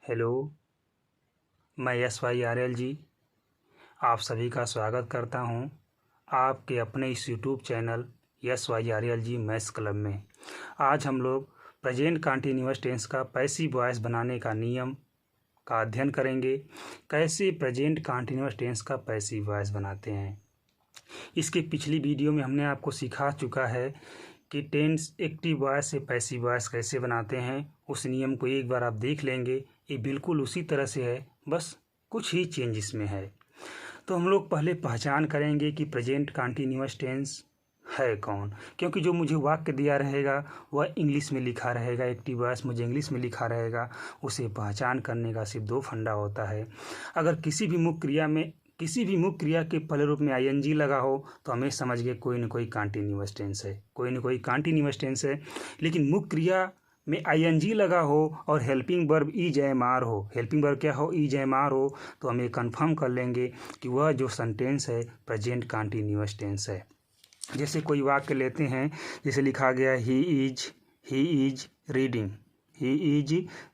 Hello, मैं SYRL जी आप सभी का स्वागत करता हूं आपके अपने इस यूट्यूब चैनल SYRL जी मैथ्स क्लब में। आज हम लोग प्रेजेंट कंटीन्यूअस टेंस का पैसिव वॉइस बनाने का नियम का अध्ययन करेंगे। कैसे प्रेजेंट कंटीन्यूअस टेंस का पैसिव वॉइस बनाते हैं। इसके पिछली वीडियो में हमने आपको सिखा चुका है कि टेंस एक्टिव वॉइस से पैसिव वॉइस कैसे बनाते हैं। उस नियम को एक बार आप देख लेंगे। ये बिल्कुल उसी तरह से है, बस कुछ ही चेंज इसमें है। तो हम लोग पहले पहचान करेंगे कि प्रेजेंट कंटीन्यूअस टेंस है कौन, क्योंकि जो मुझे वाक्य दिया रहेगा वह इंग्लिश में लिखा रहेगा। एक्टिव वॉइस मुझे इंग्लिश में लिखा रहेगा। उसे पहचान करने का सिर्फ दो फंडा होता है। अगर किसी भी मुख्य क्रिया के पहले रूप में ING लगा हो तो हमें समझ गए कोई न कोई कंटीन्यूअस टेंस है, कोई न कोई कंटीन्यूअस टेंस है। लेकिन मुख्य क्रिया में ING लगा हो और हेल्पिंग वर्ब EJMR हो, हेल्पिंग वर्ब क्या हो, EJMR हो, तो हम ये कन्फर्म कर लेंगे कि वह जो सेंटेंस है प्रेजेंट कंटीन्यूअस टेंस है। जैसे कोई वाक्य लेते हैं, जैसे लिखा गया ही इज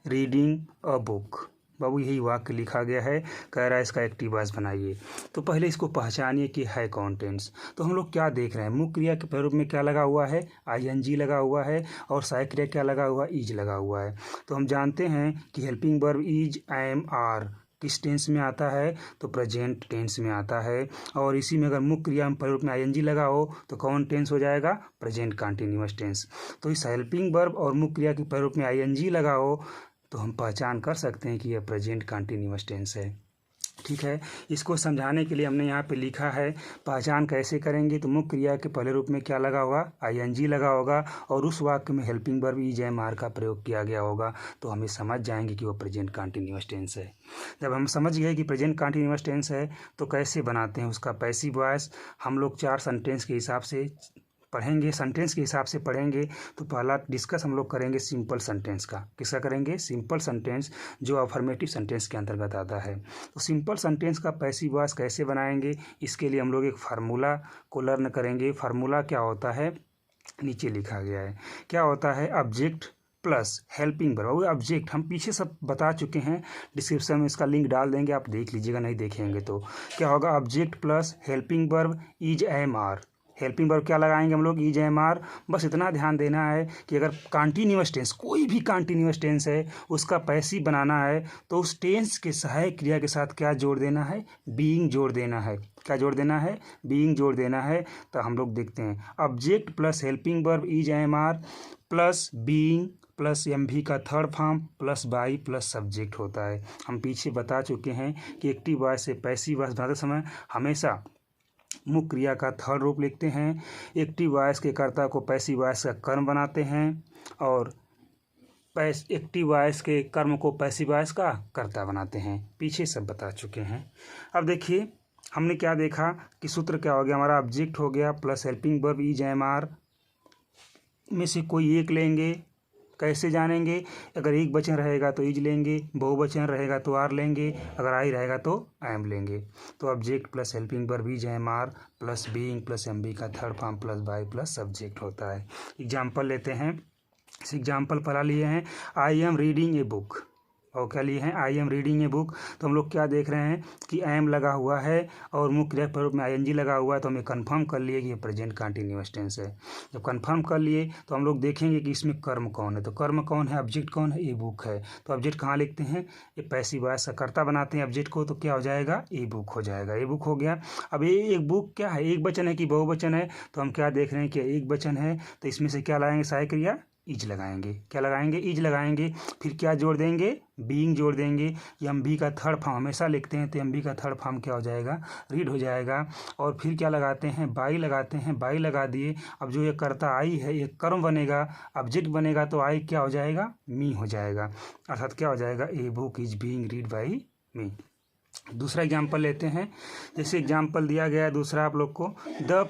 रीडिंग अ बुक। बाबू यही वाक्य लिखा गया है, कह रहा है इसका एक्टिव वॉइस बनाइए। तो पहले इसको पहचानिए कि है कौन टेंस। तो हम लोग क्या देख रहे हैं, मुख्य क्रिया के प्रारूप में क्या लगा हुआ है, ING लगा हुआ है, और सहायक क्रिया क्या लगा हुआ है, इज लगा हुआ है। तो हम जानते हैं कि helping verb is, am, are किस टेंस में आता है, तो प्रेजेंट टेंस में आता है। और इसी में अगर मुख्य क्रिया में प्रारूप में ING लगा हो तो कौन टेंस हो जाएगा, प्रेजेंट कंटीन्यूअस टेंस। तो इस हेल्पिंग वर्ब और मुख्य क्रिया के प्रारूप में ING लगा हो तो हम पहचान कर सकते हैं कि यह प्रेजेंट कंटीन्यूअस टेंस है। ठीक है, इसको समझाने के लिए हमने यहाँ पे लिखा है पहचान कैसे करेंगे। तो मुख्य क्रिया के पहले रूप में क्या लगा होगा, ING लगा होगा, और उस वाक्य में हेल्पिंग वर्ब EJMR का प्रयोग किया गया होगा, तो हमें समझ जाएंगे कि वो प्रेजेंट कंटीन्यूअस टेंस है। जब हम समझ गए कि प्रेजेंट कंटीन्यूअस टेंस है तो कैसे बनाते हैं उसका पैसिव वॉइस। हम लोग 4 सेंटेंस के हिसाब से पढ़ेंगे, सेंटेंस के हिसाब से पढ़ेंगे। तो पहला डिस्कस हम लोग करेंगे सिंपल सेंटेंस का। किसका करेंगे, सिंपल सेंटेंस, जो अफर्मेटिव सेंटेंस के अंतर्गत आता है। तो सिंपल सेंटेंस का पैसिव वॉइस कैसे बनाएंगे, इसके लिए हम लोग एक फार्मूला को लर्न करेंगे। फार्मूला क्या होता है, नीचे लिखा गया है। क्या होता है, object plus helping verb. Object हम पीछे सब बता चुके हैं, डिस्क्रिप्शन में इसका लिंक डाल देंगे, आप देख लीजिएगा, नहीं देखेंगे तो। क्या होगा, object plus helping verb EJMR। Helping verb क्या लगाएंगे हम लोग, EJMR। बस इतना ध्यान देना है कि अगर कंटीन्यूअस टेंस, कोई भी कंटीन्यूअस टेंस है, उसका पैसिव बनाना है तो उस टेंस के सहायक क्रिया के साथ क्या जोड़ देना है, बीइंग जोड़ देना है। क्या जोड़ देना है, बीइंग जोड़ देना है। तो हम लोग देखते हैं, object plus helping verb EJMR plus being plus MV का third form plus by plus subject होता है। हम पीछे बता चुके हैं कि एक्टिव वॉइस से पैसिव वॉइस बनाते समय हमेशा मुख्य क्रिया का थर्ड रूप लिखते हैं। एक्टिव वॉइस के कर्ता को पैसिव वॉइस का कर्म बनाते हैं, और एक्टिव वॉइस के कर्म को पैसिव वॉइस का कर्ता बनाते हैं। पीछे सब बता चुके हैं। अब देखिए हमने क्या देखा कि सूत्र क्या हो गया, हमारा ऑब्जेक्ट हो गया प्लस हेल्पिंग वर्ब EJMR में से कोई एक लेंगे। कैसे जानेंगे, अगर एक वचन रहेगा तो इज लेंगे, बहुवचन रहेगा तो आर लेंगे, अगर आई रहेगा तो एम लेंगे। तो object plus helping verb EJMR plus being plus MV का third form plus by plus subject होता है। एग्जाम्पल लेते हैं। इस एग्जाम्पल पढ़ा लिए हैं, I am reading a book, और क्या लिए हैं, I am reading a book. तो हम लोग क्या देख रहे हैं कि एम लगा हुआ है और मुख्य क्रिया प्रारूप में ING लगा हुआ है, तो हमें कंफर्म कर लिए कि ये प्रेजेंट कंटीन्यूअस टेंस है। जब कंफर्म कर लिए तो हम लोग देखेंगे कि इसमें कर्म कौन है। तो कर्म कौन है, ऑब्जेक्ट कौन है, ए बुक है। तो ऑब्जेक्ट कहाँ लिखते हैं, ये पैसिव वॉइस का कर्ता बनाते हैं ऑब्जेक्ट को, तो क्या हो जाएगा, ए बुक हो जाएगा। ए बुक हो गया। अब ये एक बुक क्या है, एक वचन है कि बहुवचन है, तो हम क्या देख रहे हैं कि एक वचन है, तो इसमें से क्या लाएंगे, सहायक क्रिया इज लगाएंगे। क्या लगाएंगे, इज लगाएंगे। फिर क्या जोड़ देंगे, बीइंग जोड़ देंगे। MV का थर्ड फॉर्म हमेशा लिखते हैं, तो MV का थर्ड फॉर्म क्या हो जाएगा, रीड हो जाएगा। और फिर क्या लगाते हैं, बाई लगाते हैं, बाई लगा दिए। अब जो ये कर्ता आई है, ये कर्म बनेगा, ऑब्जेक्ट बनेगा, तो आई क्या हो जाएगा, मी हो जाएगा। अर्थात क्या हो जाएगा, a book is being read by me. दूसरा एग्जाम्पल लेते हैं। जैसे एग्जाम्पल दिया गया है दूसरा आप लोग को, the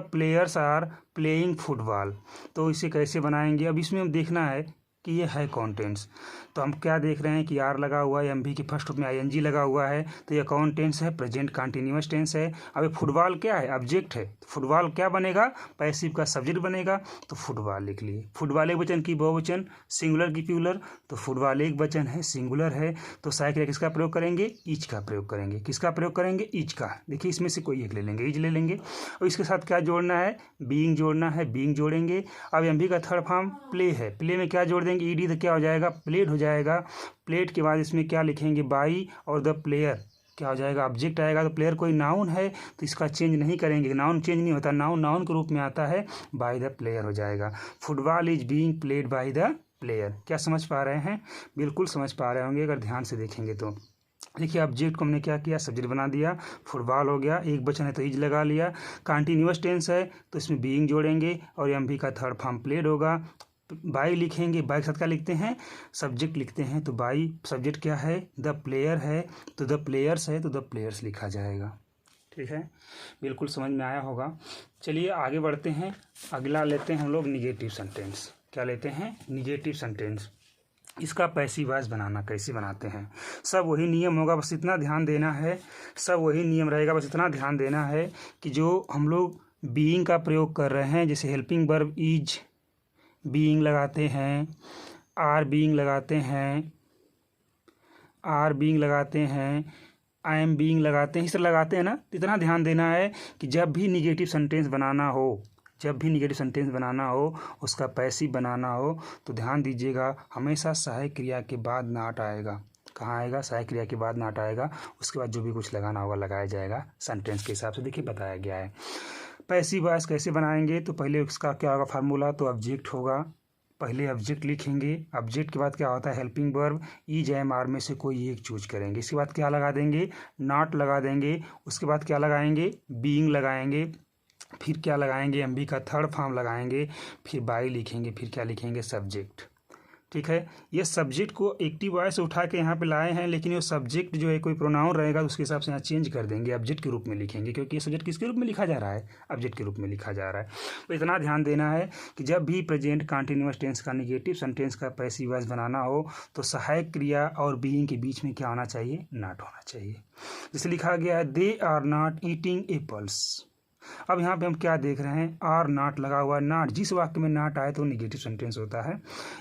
players are playing football. तो इसे कैसे बनाएंगे, अब इसमें हम देखना है कि ये है कॉन्टेंट्स। तो हम क्या देख रहे हैं कि आर लगा हुआ है, एम बी के फर्स्ट रूप में आईएनजी लगा हुआ है, तो ये कौन टेंस है, प्रेजेंट कंटिन्यूअस टेंस है। अब ये फुटबॉल क्या है, ऑब्जेक्ट है, तो फुटबॉल क्या बनेगा, पैसिव का सब्जेक्ट बनेगा, तो फुटबॉल लिख लिए। फुटबॉल एक वचन की बहुवचन, सिंगुलर की प्लूरल, तो फुटबॉल एक वचन है, सिंगुलर है, तो सहायक क्रिया किसका प्रयोग करेंगे, ईच का प्रयोग करेंगे। किसका प्रयोग करेंगे, ईच का। देखिए इसमें से कोई एक ले लेंगे, ईच ले लेंगे, और इसके साथ क्या जोड़ना है, बीइंग जोड़ना है, बीइंग जोड़ेंगे। अब एम बी का थर्ड फॉर्म प्ले है, प्ले में क्या जोड़ देंगे, ईडी, तो क्या हो जाएगा, प्लेड हो जाएगा। प्लेड के बाद इसमें क्या लिखेंगे, बाई, और द प्लेयर क्या हो जाएगा, ऑब्जेक्ट आएगा। तो प्लेयर कोई नाउन है तो इसका चेंज नहीं करेंगे, नाउन चेंज नहीं होता, नाउन के रूप में आता है, बाय द प्लेयर हो जाएगा। Football is being played by the player. क्या समझ पा रहे हैं, बिल्कुल समझ पा रहे होंगे अगर ध्यान से देखेंगे तो। देखिए ऑब्जेक्ट को हमने क्या किया, सब्जेक्ट बना दिया, फुटबॉल हो गया, एक वचन है तो इज लगा लिया। कंटिन्यूअस टेंस है तो इसमें बीइंग जोड़ेंगे, और एम बी का थर्ड फॉर्म प्लेड होगा। बाई लिखेंगे, बाई के साथ क्या लिखते हैं, सब्जेक्ट लिखते हैं, तो बाई सब्जेक्ट क्या है, द प्लेयर है, तो द प्लेयर्स है, तो द प्लेयर्स लिखा जाएगा। ठीक है, बिल्कुल समझ में आया होगा। चलिए आगे बढ़ते हैं, अगला लेते हैं हम लोग निगेटिव सेंटेंस। क्या लेते हैं, निगेटिव सेंटेंस। इसका पैसिव वॉइस बनाना कैसे बनाते हैं, सब वही नियम होगा, बस इतना ध्यान देना है, सब वही नियम रहेगा, बस इतना ध्यान देना है कि जो हम लोग बीइंग का प्रयोग कर रहे हैं, जैसे हेल्पिंग वर्ब इज बीइंग लगाते हैं, आर बीइंग लगाते हैं, आर बीइंग लगाते हैं, आई एम बीइंग लगाते हैं, इस तरह लगाते हैं ना। इतना ध्यान देना है कि जब भी निगेटिव सेंटेंस बनाना हो, जब भी निगेटिव सेंटेंस बनाना हो, उसका पैसिव बनाना हो, तो ध्यान दीजिएगा हमेशा सहायक क्रिया के बाद नॉट आएगा। कहाँ आएगा, सहायक क्रिया के बाद नॉट आएगा, उसके बाद जो भी कुछ लगाना होगा लगाया जाएगा सेंटेंस के हिसाब से। देखिए बताया गया है। पैसिव वॉइस कैसे बनाएंगे, तो पहले उसका क्या होगा फार्मूला, तो ऑब्जेक्ट होगा, पहले ऑब्जेक्ट लिखेंगे, ऑब्जेक्ट के बाद क्या होता है, helping verb is am are में से कोई एक चूज करेंगे, इसके बाद क्या लगा देंगे, नॉट लगा देंगे, उसके बाद क्या लगाएंगे, बीइंग लगाएंगे, फिर क्या लगाएंगे, एम बी का थर्ड फॉर्म लगाएंगे, फिर बाई लिखेंगे, फिर क्या लिखेंगे, सब्जेक्ट। ठीक है, ये सब्जेक्ट को एक्टिव वॉइस से उठा के यहाँ पे लाए हैं, लेकिन ये सब्जेक्ट जो है कोई प्रोनाउन रहेगा उसके हिसाब से यहाँ चेंज कर देंगे, ऑब्जेक्ट के रूप में लिखेंगे, क्योंकि ये सब्जेक्ट किसके रूप में लिखा जा रहा है, ऑब्जेक्ट के रूप में लिखा जा रहा है। तो इतना ध्यान देना है कि जब भी प्रेजेंट कंटिन्यूअस टेंस का निगेटिव सेंटेंस का पैसिव वॉइस बनाना हो, तो सहायक क्रिया और बीइंग के बीच में क्या होना चाहिए, नॉट होना चाहिए। जैसे लिखा गया है, they are not eating apples. अब यहाँ पे हम क्या देख रहे हैं, आर नॉट लगा हुआ है, नॉट जिस वाक्य में नॉट आए तो निगेटिव सेंटेंस होता है।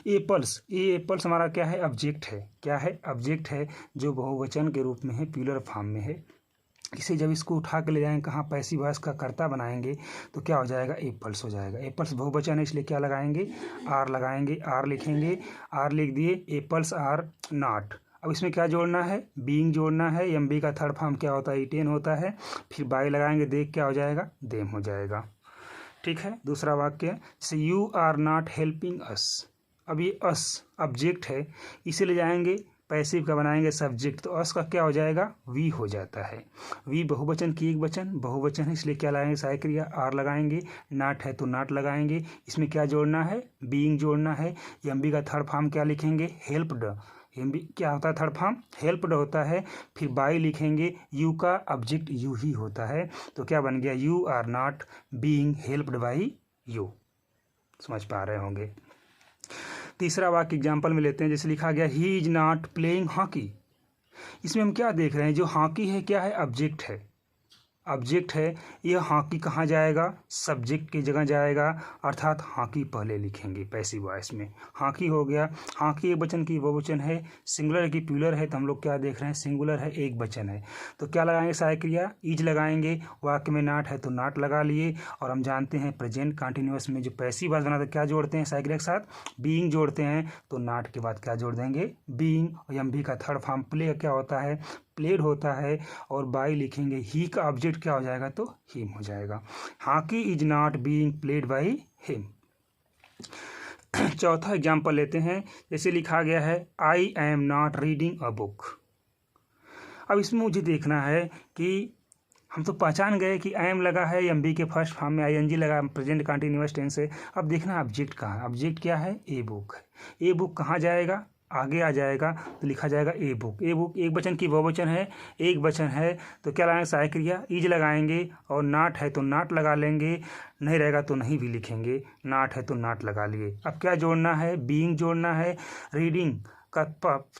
एप्पल्स, ये एप्पल्स हमारा क्या है, ऑब्जेक्ट है, क्या है, ऑब्जेक्ट है, जो बहुवचन के रूप में है, प्लूरल फॉर्म में है। इसे जब इसको उठा के ले जाएंगे कहाँ, पैसिव वॉइस का कर्ता बनाएंगे, तो क्या हो जाएगा, एप्पल्स हो जाएगा। एप्पल्स बहुवचन है इसलिए क्या लगाएंगे, आर लगाएंगे, आर लिखेंगे, आर लिख दिए, एप्पल्स आर नॉट। अब इसमें क्या जोड़ना है, बीइंग जोड़ना है, एम बी का थर्ड फॉर्म क्या होता है, ईटेन होता है, फिर बाई लगाएंगे, देख क्या हो जाएगा, देम हो जाएगा। ठीक है, दूसरा वाक्य, जैसे you are not helping us. अब ये अस ऑब्जेक्ट है, इसे ले जाएंगे, पैसिव का बनाएंगे सब्जेक्ट, तो अस का क्या हो जाएगा, वी हो जाता है। वी बहुवचन की एक वचन, बहुवचन है इसलिए क्या लगाएंगे, सहायक क्रिया आर लगाएंगे, नॉट है तो नॉट लगाएंगे, इसमें क्या जोड़ना है, बीइंग जोड़ना है, एम बी का थर्ड फॉर्म क्या लिखेंगे, हेल्प्ड। एम बी क्या होता है, थर्ड फॉर्म हेल्प्ड होता है, फिर बाई लिखेंगे, यू का ऑब्जेक्ट यू ही होता है, तो क्या बन गया, you are not being helped by you. समझ पा रहे होंगे। तीसरा वाक्य एग्जाम्पल में लेते हैं, जैसे लिखा गया, ही इज नॉट प्लेइंग हॉकी। इसमें हम क्या देख रहे हैं, जो हॉकी है क्या है, ऑब्जेक्ट है, ऑब्जेक्ट है, यह हॉकी कहाँ जाएगा, सब्जेक्ट की जगह जाएगा, अर्थात हॉकी पहले लिखेंगे पैसिव वॉइस में। हॉकी हो गया, हॉकी एक वचन की बहुवचन है, सिंगुलर की प्लूरल है, तो हम लोग क्या देख रहे हैं, सिंगुलर है, एक वचन है, तो क्या लगाएंगे, सहायक क्रिया इज लगाएंगे, वाक्य में नॉट है तो नॉट लगा लिए, और हम जानते हैं प्रेजेंट कंटिन्यूअस में जो पैसिव वॉइस बनाते हैं क्या जोड़ते हैं, सहायक क्रिया के साथ बीइंग जोड़ते हैं, तो नॉट के बाद क्या जोड़ देंगे, बीइंग, और एम बी का थर्ड फॉर्म प्ले क्या होता है, प्लेड होता है, और बाई लिखेंगे, ही का ऑब्जेक्ट क्या हो जाएगा, तो हिम हो जाएगा। Hockey is not being played by him. चौथा एग्जाम्पल लेते हैं, जैसे लिखा गया है, I am not reading a book. अब इसमें मुझे देखना है कि हम तो पहचान गए कि एम लगा है, एम बी के फर्स्ट फॉर्म में आईएनजी लगा, प्रेजेंट कंटिन्यूअस टेंस है। अब देखना ऑब्जेक्ट कहाँ है, ऑब्जेक्ट क्या है, ए बुक है, ए बुक कहाँ जाएगा, आगे आ जाएगा तो लिखा जाएगा ए बुक। ए बुक एक वचन की बहुवचन है, एक वचन है तो क्या लगाएंगे, सहायक क्रिया इज लगाएंगे, और नाट है तो नाट लगा लेंगे, नहीं रहेगा तो नहीं भी लिखेंगे, नाट है तो नाट लगा लिए। अब क्या जोड़ना है, बीइंग जोड़ना है। रीडिंग का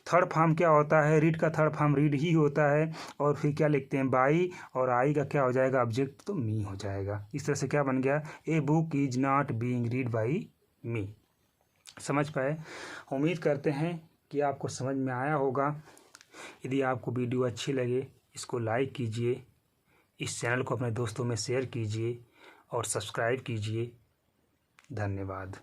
थर्ड फॉर्म क्या होता है, रीड का थर्ड फॉर्म रीड ही होता है, और फिर क्या लिखते हैं, बाई, और आई का क्या हो जाएगा, ऑब्जेक्ट, तो मी हो जाएगा। इस तरह से क्या बन गया, a book is not being read by me. समझ पाए? उम्मीद करते हैं कि आपको समझ में आया होगा। यदि आपको वीडियो अच्छी लगे इसको लाइक कीजिए, इस चैनल को अपने दोस्तों में शेयर कीजिए और सब्सक्राइब कीजिए। धन्यवाद।